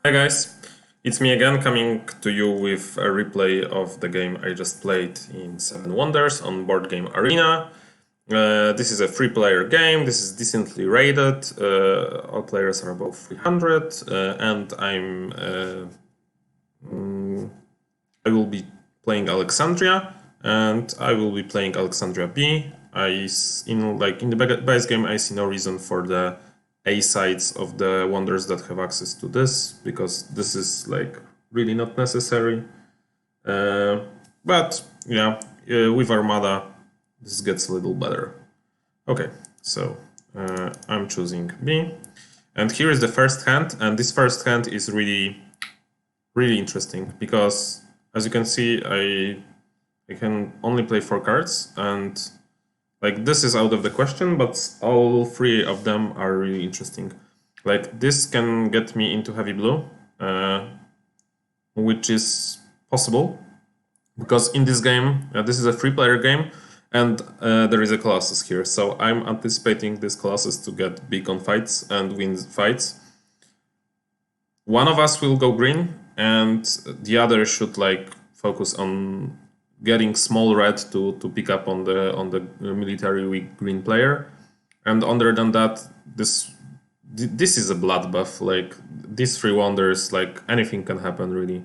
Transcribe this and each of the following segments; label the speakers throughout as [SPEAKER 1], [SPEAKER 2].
[SPEAKER 1] Hi guys, it's me again coming to you with a replay of the game I just played in Seven Wonders on Board Game Arena. This is a free-player game, this is decently rated, all players are above 300 and I will be playing Alexandria and I will be playing Alexandria B. In the base game I see no reason for the A sides of the wonders that have access to this, because this is like really not necessary. But yeah, with Armada this gets a little better. Okay, so I'm choosing B, and here is the first hand, and this first hand is really interesting because, as you can see, I can only play 4 cards, and like this is out of the question, but all 3 of them are really interesting. Like this can get me into heavy blue, which is possible because in this game, this is a 3-player game, and there is a Colossus here. So I'm anticipating this Colossus to get big on fights and win fights. One of us will go green, and the other should like focus on getting small red to pick up on the military weak green player. And other than that, this is a bloodbath. Like these 3 wonders, like anything can happen really,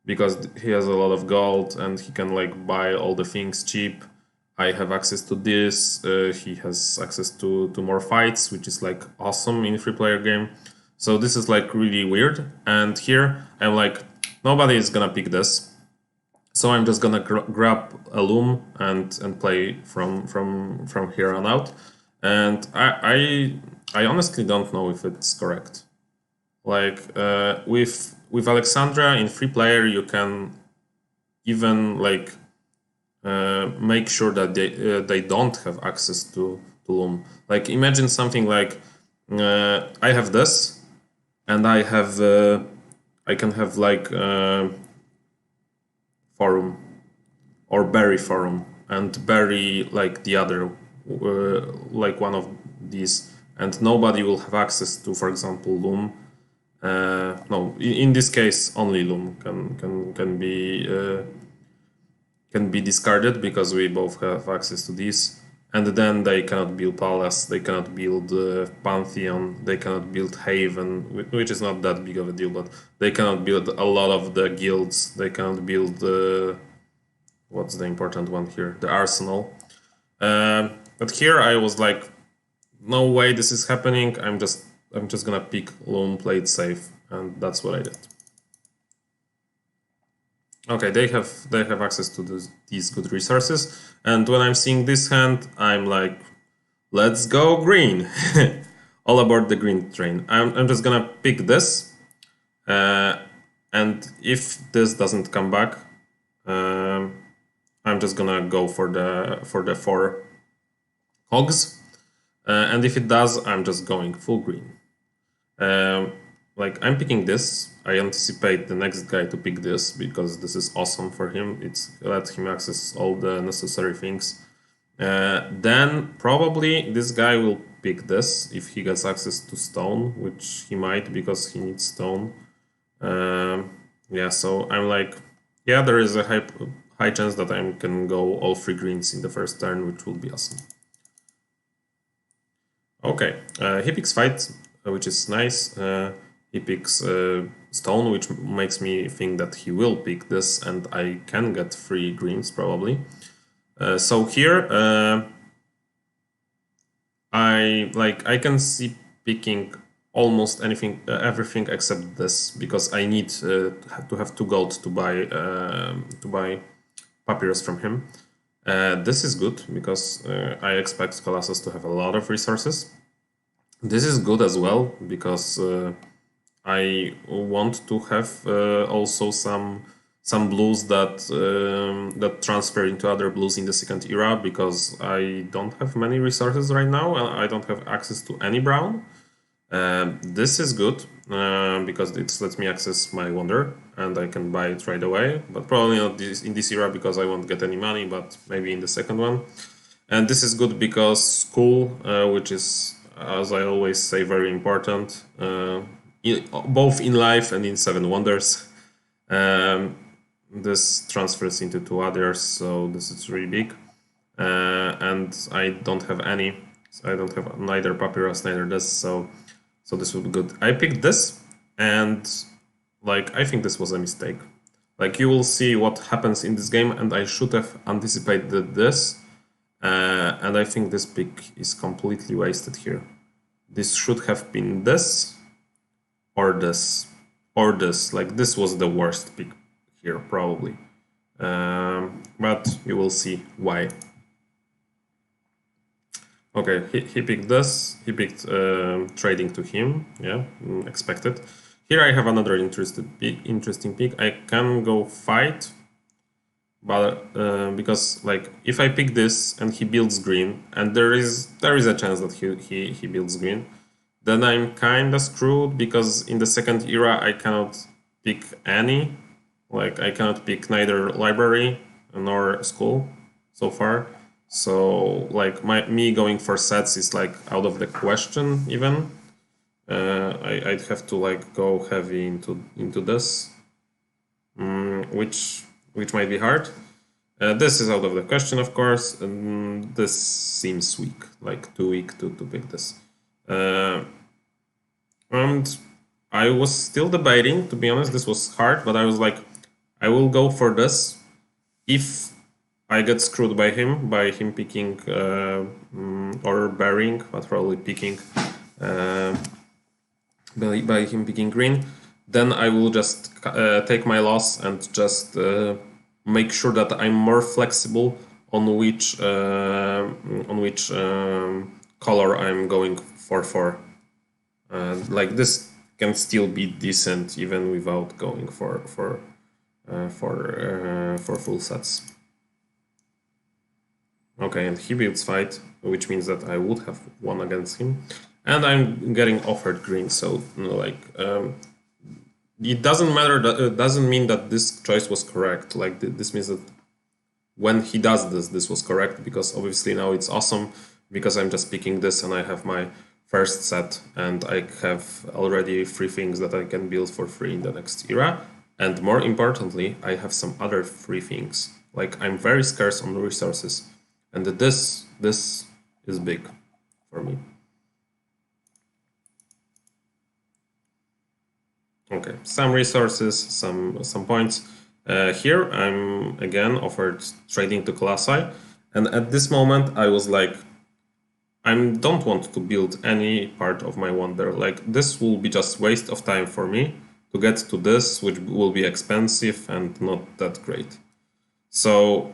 [SPEAKER 1] because he has a lot of gold and he can like buy all the things cheap. I have access to this. He has access to more fights, which is like awesome in a 3-player game. So this is like really weird. And here I'm like, nobody is gonna pick this. So I'm just gonna grab a loom and play from here on out. And I honestly don't know if it's correct. Like with Alexandria in 3-player, you can even like make sure that they don't have access to loom. Like imagine something like I have this, and I can have like forum or bury forum and bury like the other like one of these, and nobody will have access to, for example, loom. No, in this case only loom can be discarded because we both have access to these. And then they cannot build Palace, they cannot build Pantheon, they cannot build Haven, which is not that big of a deal, but they cannot build a lot of the guilds, they cannot build what's the important one here? The Arsenal. But here I was like, no way this is happening, I'm just gonna pick Loom, play it safe, and that's what I did. Okay, they have access to these good resources, and when I'm seeing this hand, I'm like, let's go green! All aboard the green train. I'm just gonna pick this, and if this doesn't come back, I'm just gonna go for the 4 hogs, and if it does, I'm just going full green. Like I'm picking this. I anticipate the next guy to pick this because this is awesome for him. It's let him access all the necessary things. Then probably this guy will pick this if he gets access to stone, which he might because he needs stone. Yeah, so I'm like, yeah, there is a high chance that I can go all 3 greens in the first turn, which will be awesome. Okay, he picks fight, which is nice. He picks stone, which makes me think that he will pick this, and I can get 3 greens probably. So here I can see picking almost anything, everything except this, because I need to have 2 gold to buy papyrus from him. This is good because I expect Colossus to have a lot of resources. This is good as well because I want to have also some blues that transfer into other blues in the second era, because I don't have many resources right now. I don't have access to any brown. This is good because it lets me access my wonder and I can buy it right away, but probably not in this era because I won't get any money, but maybe in the second one. And this is good because school, which is, as I always say, very important. both in life and in Seven Wonders. This transfers into two others, so this is really big. And I don't have any. So I don't have neither Papyrus, neither this, so this would be good. I picked this, and like I think this was a mistake. Like you will see what happens in this game, and I should have anticipated this. And I think this pick is completely wasted here. This should have been this, or this, or this. Like this was the worst pick here, probably. But you will see why. Okay, he picked this. He picked trading to him. Yeah, expected. Here I have another interesting pick. I can go fight, but because like if I pick this and he builds green, and there is a chance that he builds green, then I'm kinda screwed because in the second era I cannot pick any. Like I cannot pick neither library nor school so far. So like me going for sets is like out of the question even. I'd have to like go heavy into this, which might be hard. This is out of the question, of course. This seems weak, like too weak to pick this. And I was still debating, to be honest. This was hard, but I was like, I will go for this if I get screwed by him picking or burying, but probably picking by him picking green. Then I will just take my loss and just make sure that I'm more flexible on which color I'm going for. Like this can still be decent even without going for full sets. Okay, and he builds fight, which means that I would have won against him, and I'm getting offered green. So like it doesn't matter. That it doesn't mean that this choice was correct. Like this means that when he does this was correct, because obviously now it's awesome because I'm just picking this and I have my first set and I have already 3 things that I can build for free in the next era. And more importantly, I have some other 3 things. Like I'm very scarce on resources, and this is big for me. Okay, some resources, some points. Here I'm again offered trading to Colossi, and at this moment I was like, I don't want to build any part of my wonder. Like this will be just waste of time for me to get to this, which will be expensive and not that great. So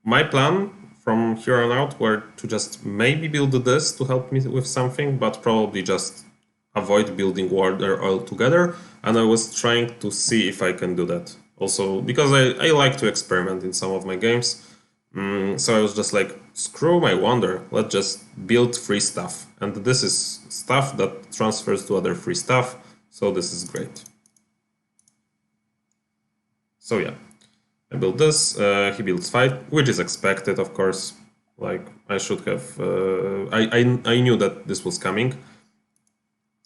[SPEAKER 1] my plan from here on out were to just maybe build this to help me with something, but probably just avoid building wonder altogether. And I was trying to see if I can do that. Also, because I like to experiment in some of my games. So I was just like, screw my wonder, let's just build free stuff. And this is stuff that transfers to other free stuff, so this is great. So yeah, I built this, he builds 5, which is expected, of course. Like, I should have... I knew that this was coming.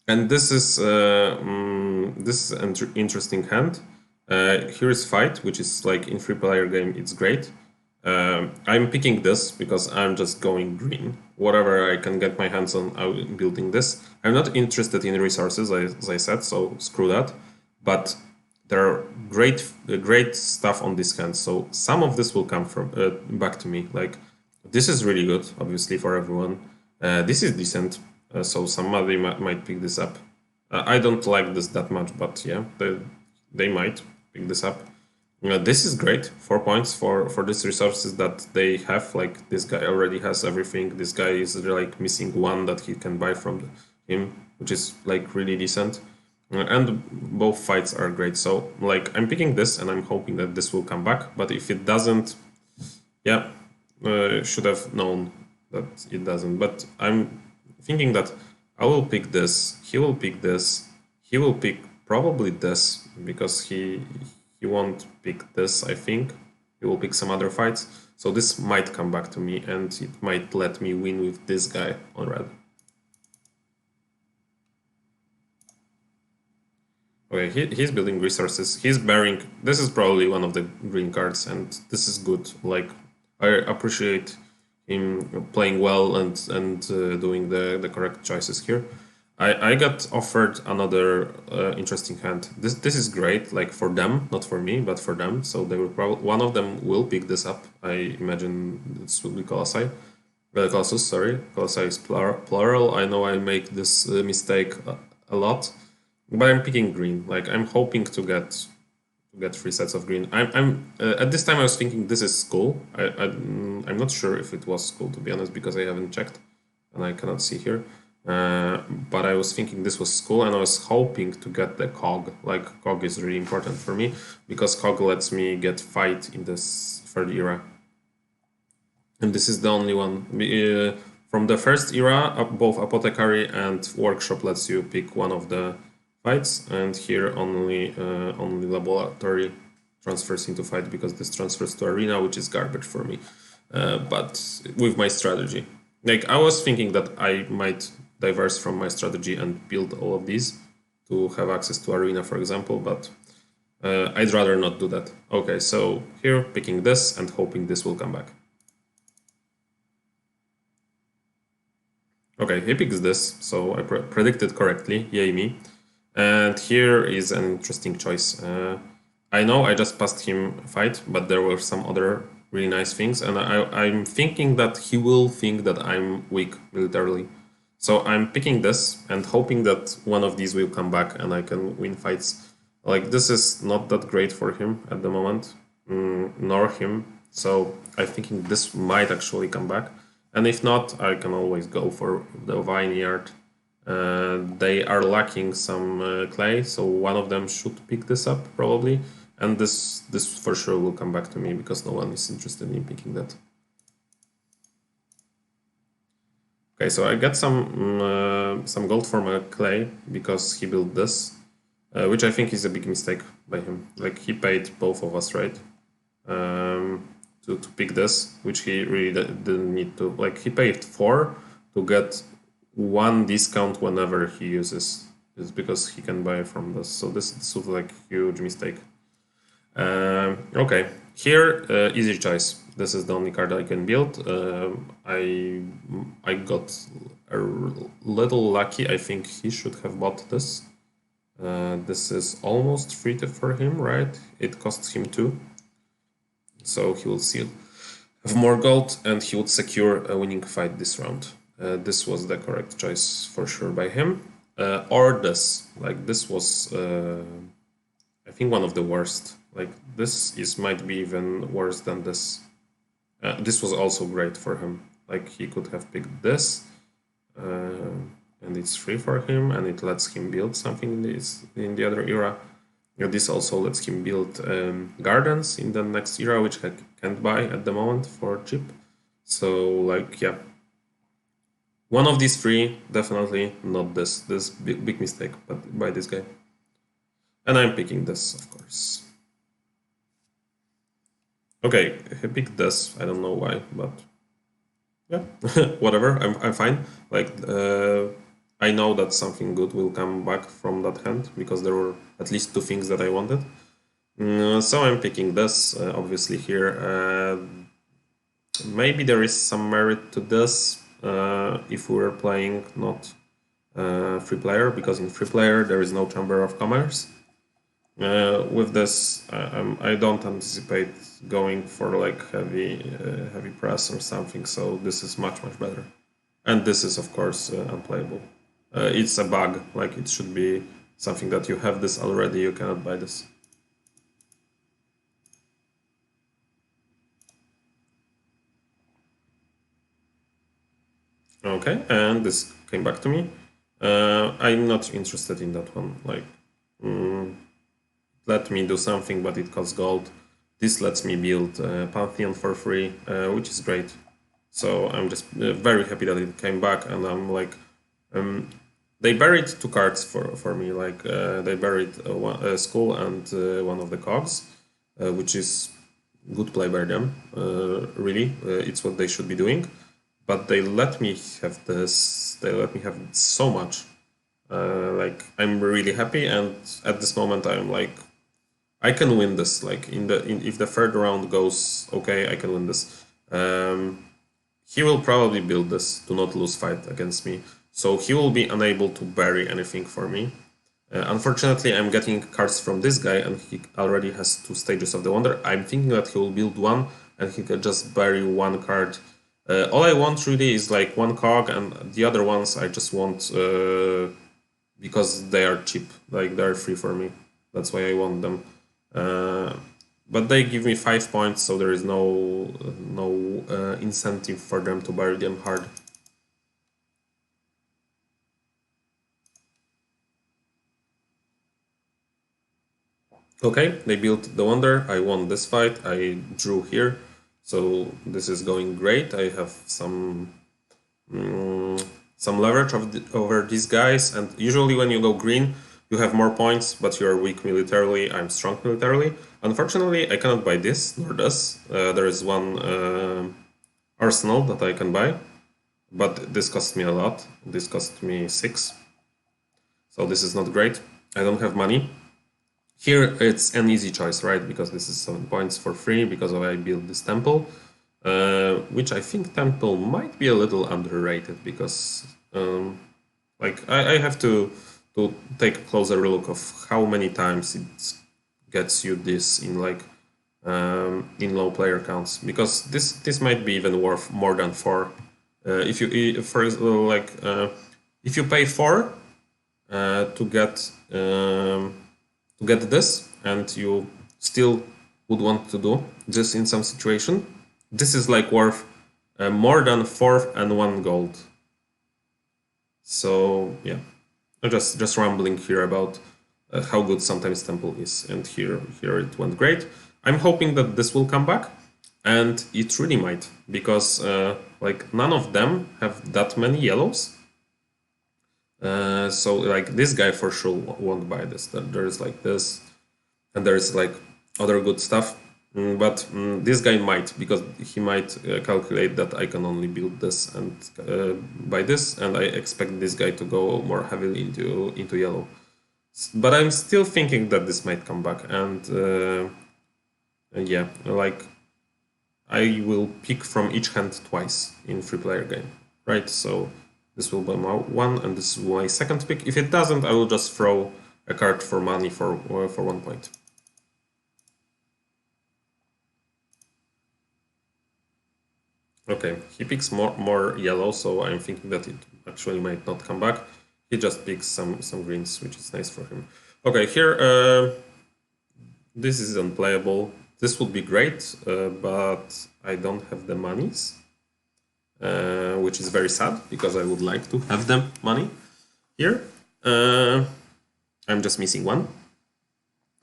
[SPEAKER 1] And this is an interesting hand. Here is fight, which is like in 3-player game, it's great. I'm picking this because I'm just going green. Whatever I can get my hands on, I'm building this. I'm not interested in resources, as I said, so screw that. But there are great stuff on this hand, so some of this will come from back to me. Like this is really good, obviously for everyone. This is decent, so somebody might pick this up. I don't like this that much, but yeah, they might pick this up. This is great, 4 points for these resources that they have. Like this guy already has everything. This guy is like missing 1 that he can buy from him, which is like really decent. And both fights are great. So like I'm picking this and I'm hoping that this will come back. But if it doesn't, yeah, should have known that it doesn't. But I'm thinking that I will pick this. He will pick this. He will pick probably this because he won't pick this, I think. He will pick some other fights. So this might come back to me and it might let me win with this guy on red. Okay, he's building resources. He's bearing. This is probably one of the green cards, and this is good. Like, I appreciate him playing well and doing the correct choices here. I got offered another interesting hand. This is great, like for them, not for me, but for them. So they will probably one of them will pick this up. I imagine this will be Colossi. Colossus, sorry. Colossi is plural. I know I make this mistake a lot. But I'm picking green. Like I'm hoping to get 3 sets of green. I'm at this time I was thinking this is skull. I'm not sure if it was skull to be honest because I haven't checked and I cannot see here. But I was thinking this was skull and I was hoping to get the cog. Like cog is really important for me because cog lets me get fight in this third era. And this is the only one. From the first era, both apothecary and workshop lets you pick one of the fights, and here only laboratory transfers into fight because this transfers to arena, which is garbage for me. But with my strategy, like I was thinking that I might diverse from my strategy and build all of these to have access to arena, for example, but I'd rather not do that. Okay, so here picking this and hoping this will come back. Okay, he picks this, so I predicted correctly, yay me. And here is an interesting choice. I know I just passed him fight, but there were some other really nice things, and I'm thinking that he will think that I'm weak militarily. So I'm picking this and hoping that one of these will come back and I can win fights. Like this is not that great for him at the moment, nor him. So I'm thinking this might actually come back. And if not, I can always go for the vineyard. They are lacking some clay, so one of them should pick this up probably, and this for sure will come back to me because no one is interested in picking that. Okay, so I got some gold for my clay because he built this, which I think is a big mistake by him. Like he paid both of us, right? To pick this, which he really didn't need to. Like he paid 4 to get 1 discount whenever he uses this because he can buy from this. So this was like huge mistake. Okay, here easy choice. This is the only card I can build. I got a little lucky. I think he should have bought this. This is almost free for him, right? It costs him 2. So he will still have more gold and he would secure a winning fight this round. This was the correct choice for sure by him. Or this. Like this was I think one of the worst. Like this might be even worse than this. This was also great for him. Like he could have picked this and it's free for him and it lets him build something in the other era. This also lets him build gardens in the next era, which I can't buy at the moment for cheap. So, like, yeah. One of these 3, definitely not this. This big mistake by this guy. And I'm picking this, of course. Okay, he picked this. I don't know why, but yeah, whatever. I'm fine. Like, I know that something good will come back from that hand because there were at least 2 things that I wanted. So I'm picking this, obviously here. Maybe there is some merit to this if we were playing not free player, because in free player there is no Chamber of Commerce. With this, I don't anticipate going for like heavy press or something, so this is much better. And this is of course unplayable. It's a bug, like it should be something that you have this already, you cannot buy this. Okay, and this came back to me. I'm not interested in that one. Like, let me do something, but it costs gold. This lets me build Pantheon for free, which is great. So I'm just very happy that it came back, and I'm like, they buried 2 cards for me. Like they buried a skull and one of the cogs, which is good play by them. Really, it's what they should be doing. But they let me have this. They let me have so much. Like I'm really happy, and at this moment I'm like, I can win this. Like if the third round goes okay, I can win this. He will probably build this to not lose fight against me, so he will be unable to bury anything for me. Unfortunately, I'm getting cards from this guy, and he already has 2 stages of the wonder. I'm thinking that he will build one, and he can just bury one card. All I want really is like one cog, and the other ones I just want because they are cheap, like they're free for me. That's why I want them. But they give me 5 points, so there is no incentive for them to bury them hard. Okay, they built the wonder. I won this fight. I drew here, so this is going great. I have some leverage over these guys, and usually when you go green, you have more points, but you are weak militarily. I'm strong militarily. Unfortunately, I cannot buy this nor this. There is one arsenal that I can buy, but this cost me a lot. This cost me 6, so this is not great. I don't have money. Here it's an easy choice, right? Because this is 7 points for free because I built this temple, which I think temple might be a little underrated because, like, I have to take a closer look of how many times it gets you this in like in low player counts, because this might be even worth more than 4. If you for like if you pay 4 to get this, and you still would want to do this in some situation, this is like worth more than 4 and 1 gold. So yeah, I'm just rambling here about how good sometimes temple is, and here it went great. I'm hoping that this will come back, and it really might, because like none of them have that many yellows. So like this guy for sure won't buy this. There's like this, and there's like other good stuff. But this guy might, because he might calculate that I can only build this and buy this, and I expect this guy to go more heavily into yellow. But I'm still thinking that this might come back, and yeah, like I will pick from each hand twice in 3-player game, right? So this will be my 1, and this is my second pick. If it doesn't, I will just throw a card for money for 1 point. Okay, he picks more yellow, so I'm thinking that it actually might not come back. He just picks some greens, which is nice for him. Okay, here this is unplayable. This would be great, but I don't have the monies, which is very sad, because I would like to have the money here. I'm just missing 1.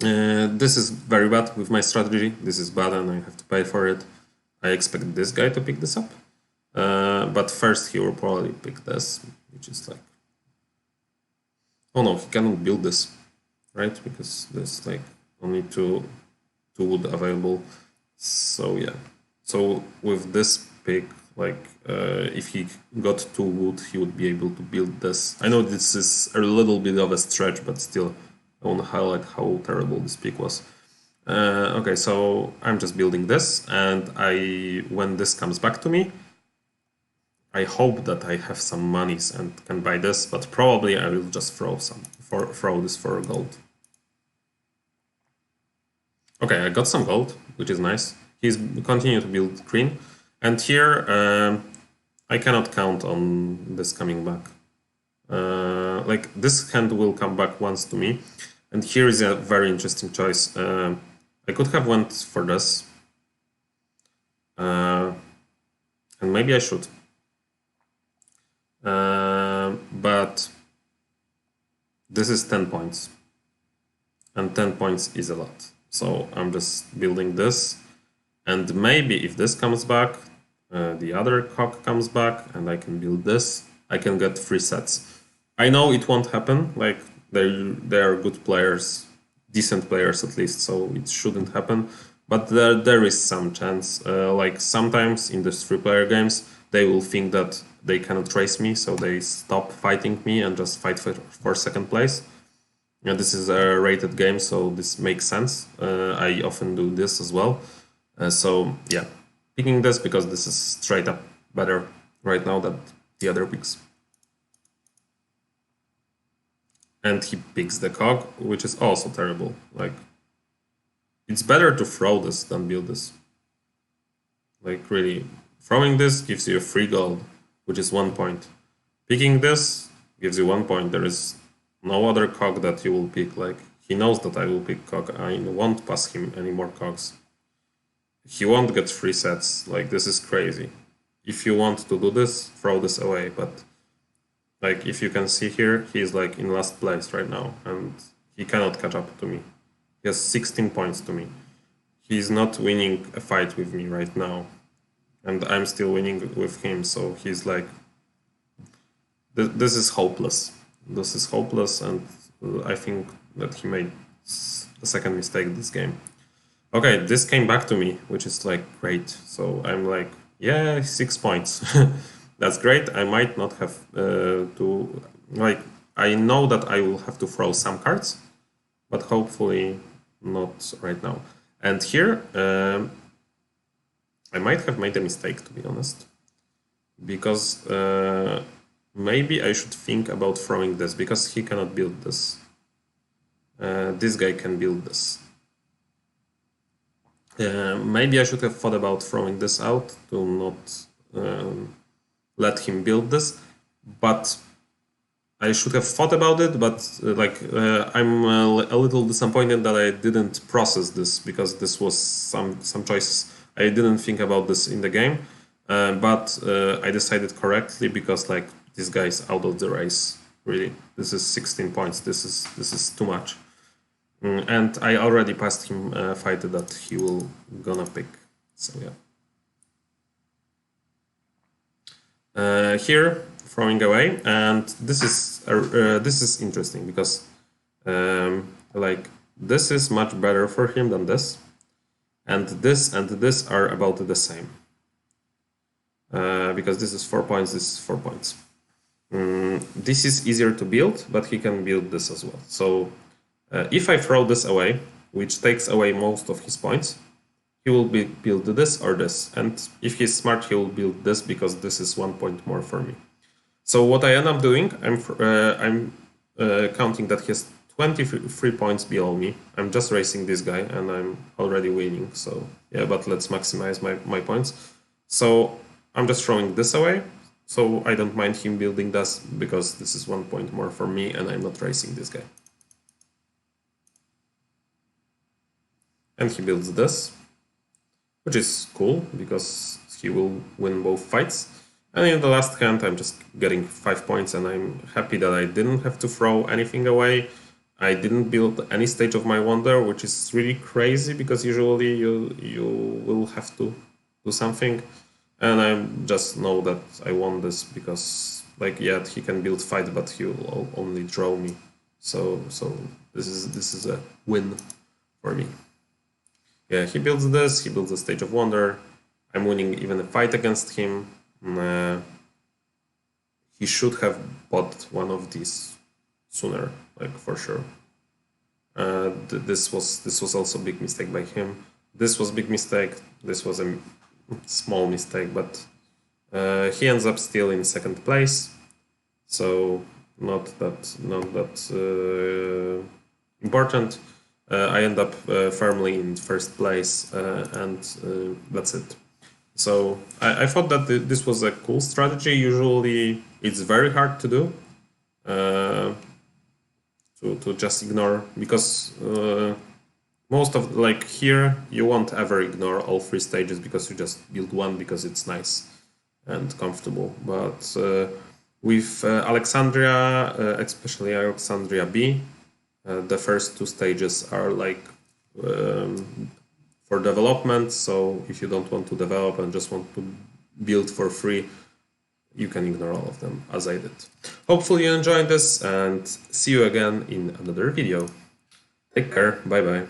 [SPEAKER 1] This is very bad with my strategy. This is bad, and I have to pay for it. I expect this guy to pick this up, but first he will probably pick this, which is like, oh no, he cannot build this, right? Because there's like only two wood available. So yeah, so with this pick, like if he got 2 wood, he would be able to build this. I know this is a little bit of a stretch, but still, I want to highlight how terrible this pick was. Okay, so I'm just building this, and when this comes back to me, I hope that I have some monies and can buy this, but probably I will just throw this for gold. Okay, I got some gold, which is nice. He's continuing to build green, and here I cannot count on this coming back. Like this hand will come back once to me, and here is a very interesting choice. I could have went for this, and maybe I should, but this is 10 points, and 10 points is a lot. So I'm just building this, and maybe if this comes back, the other cock comes back, and I can build this, I can get 3 sets. I know it won't happen, like they are good players, decent players at least, so it shouldn't happen, but there is some chance. Like sometimes in these 3-player games, they will think that they cannot trace me, so they stop fighting me and just fight for second place. This is a rated game, so this makes sense. I often do this as well. So yeah, picking this because this is straight up better right now than the other picks. And he picks the cog, which is also terrible. Like, it's better to throw this than build this. Like, really, throwing this gives you a free gold, which is 1 point. Picking this gives you 1 point. There is no other cog that you will pick. Like, he knows that I will pick cog. I won't pass him any more cogs. He won't get 3 sets. Like, this is crazy. If you want to do this, throw this away. But, like, if you can see here, he's like in last place right now, and he cannot catch up to me. He has 16 points to me. He's not winning a fight with me right now, and I'm still winning with him, so he's like, this is hopeless. This is hopeless, and I think that he made the second mistake this game. Okay, this came back to me, which is like great. So I'm like, yeah, 6 points. That's great. I might not have to, like, I know that I will have to throw some cards, but hopefully not right now. And here, I might have made a mistake, to be honest, because maybe I should think about throwing this, because he cannot build this. This guy can build this. Maybe I should have thought about throwing this out to not let him build this, but I should have thought about it, but I'm a little disappointed that I didn't process this, because this was some choices. I didn't think about this in the game, but I decided correctly, because like this guy is out of the race. Really, this is 16 points. This is too much, and I already passed him a fight that he will gonna pick. So yeah. Here, throwing away, and this is interesting, because like this is much better for him than this, and this are about the same, because this is 4 points, this is 4 points. This is easier to build, but he can build this as well. So if I throw this away, which takes away most of his points, he will build this or this, and if he's smart, he will build this, because this is 1 point more for me. So what I end up doing, I'm counting that he has 23 points below me. I'm just racing this guy, and I'm already winning. So yeah, but let's maximize my points. So I'm just throwing this away. So I don't mind him building this, because this is 1 point more for me, and I'm not racing this guy. And he builds this, which is cool, because he will win both fights. And in the last hand, I'm just getting 5 points, and I'm happy that I didn't have to throw anything away. I didn't build any Stage of My Wonder, which is really crazy, because usually you will have to do something. And I just know that I won this, because, like, yeah, he can build fight, but he will only draw me. So this is a win for me. Yeah, he builds this, he builds a Stage of Wonder. I'm winning even a fight against him. He should have bought one of these sooner, like, for sure. This was also a big mistake by him. This was a big mistake. This was a small mistake, but he ends up still in second place. So not that important. I end up firmly in first place, and that's it. So I thought that this was a cool strategy. Usually it's very hard to do, to just ignore, because most of, like, here you won't ever ignore all 3 stages, because you just build one because it's nice and comfortable. But with Alexandria, especially Alexandria B, the first 2 stages are like for development. So if you don't want to develop and just want to build for free, you can ignore all of them, as I did. Hopefully you enjoyed this, and see you again in another video. Take care, bye bye.